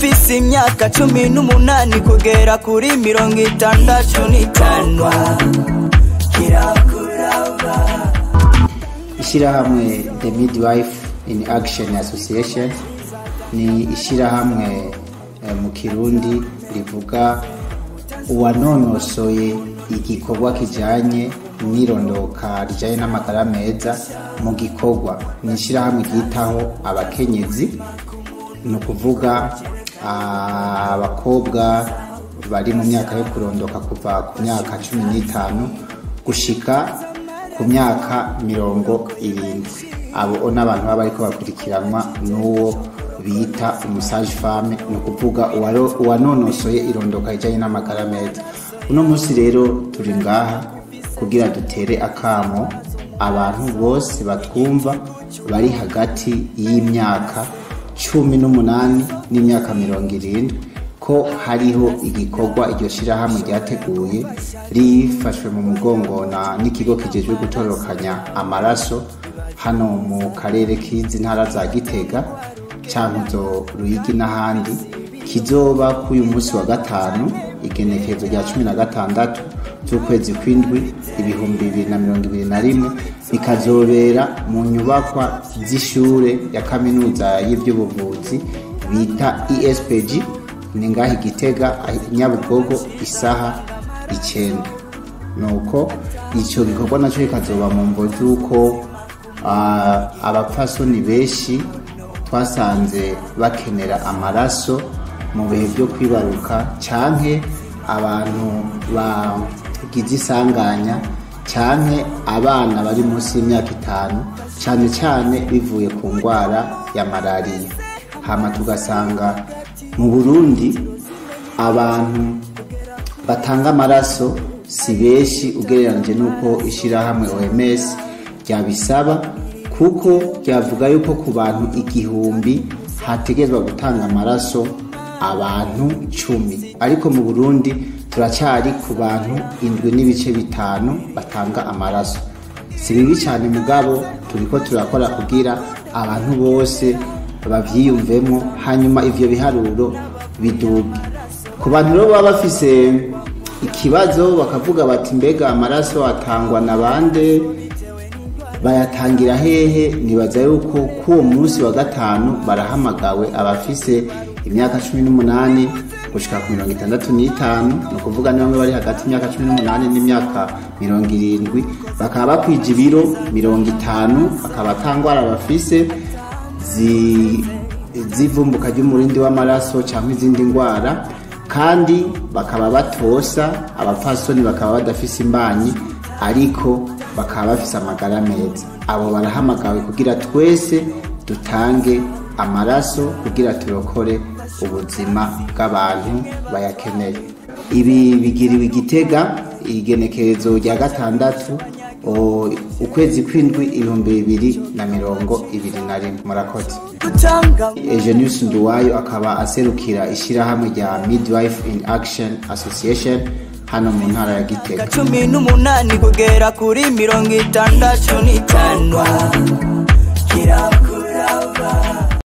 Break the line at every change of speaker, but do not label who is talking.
ufise imyaka 18 kugera kuri 65 kirakuraba.
Ishirahamwe The Midwife in Action Association ni ishirahamwe mu Kirundi rivuga uwanonosoye igikorwa kijanye n'irondoka rijanye n'amagara meza mu gikorwa. Ni ishirahamwe ryitaho abakenyezi, no kuvuga abakobwa bari mu myaka yo kurondoka kuva ku myaka 15 gushika ku myaka 70. Abo n'abantu baba bariko bakurikiranwa n'uwo bita umusage femme, no kuvuga uwanonosoye irondoka ijanye n'amagara meza. Uno munsi rero turi ngaha kugira dutere akamo abantu bose batwumva bari hagati y'imyaka 18 n'imyaka 70 ko hariho igikorwa iryo shirahamwe ryateguye rifashwe mu mugongo n'ikigo kijejwe gutorokanya amaraso hano mu karere k'izi ntara za Gitega, Cankuzo, Ruyigi n'ahandi. Kizoba ku uyu munsi wa gatanu igenekerezo rya 16 z'ukwezi kw'indwi 2021, bikazobera mu nyubakwa z'ishure ya kaminuza y'ivy'ubuvuzi bita ESPG ni ngahi Gitega Nyabugogo isaha 9. Nuko ico gikorwa naco kikazoba mu mvo z'uko abapfasoni benshi twasanze bakenera amaraso mu bihe byo kwibaruka, canke abantu bagize isanganya, canke abana bari munsi y'imyaka 5, cane bivuye ku ngwara ya malaria. Hama tugasanga mu Burundi abantu batanga amaraso si benshi ugereranije nuko ishirahamwe OMS ryabisaba, kuko ryavuga yuko ku bantu 1000 hategezwa gutanga amaraso abantu 10, ariko mu Burundi turacyari ku bantu 7.5 batanga amaraso. Si bibi cyane mugabo turiko turakora kugira abantu bose bavyiyumvemo, hanyuma ivyo biharuro biduge. Ku bantu rero baba bafise ikibazo bakavuga bati mbega amaraso atangwa na bande, bayatangira hehe, nibaza yuko ku munsi wa gatanu barahamagawe abafise imyaka 18 gushika ku 65, no kuvuga niyo bari hagati y'imyaka 18 n'imyaka 70, bakaba bakwije ibiro 50, bakaba tangwara bafise zivumbuka ry'umurindi w'amaraso cyangwa izindi ngwara, kandi bakaba batosa. Abapfasoni bakaba badafise imbanyi ariko bakaba bafise amagara meza. Abo barahamagawe kugira twese dutange amaraso kugira turokore ubuzima bw'abantu bayakeneye. Ibi bigiriwe Gitega igenekerezo rya 6 ukwezi kw'indwi 2021. Murakoze. Eugenius Nduwayo akaba aserukira ishirahamwe rya Midwife in Action Association hano mu ntara ya Gitega.
18 kugera kuri 65 kirakuraba.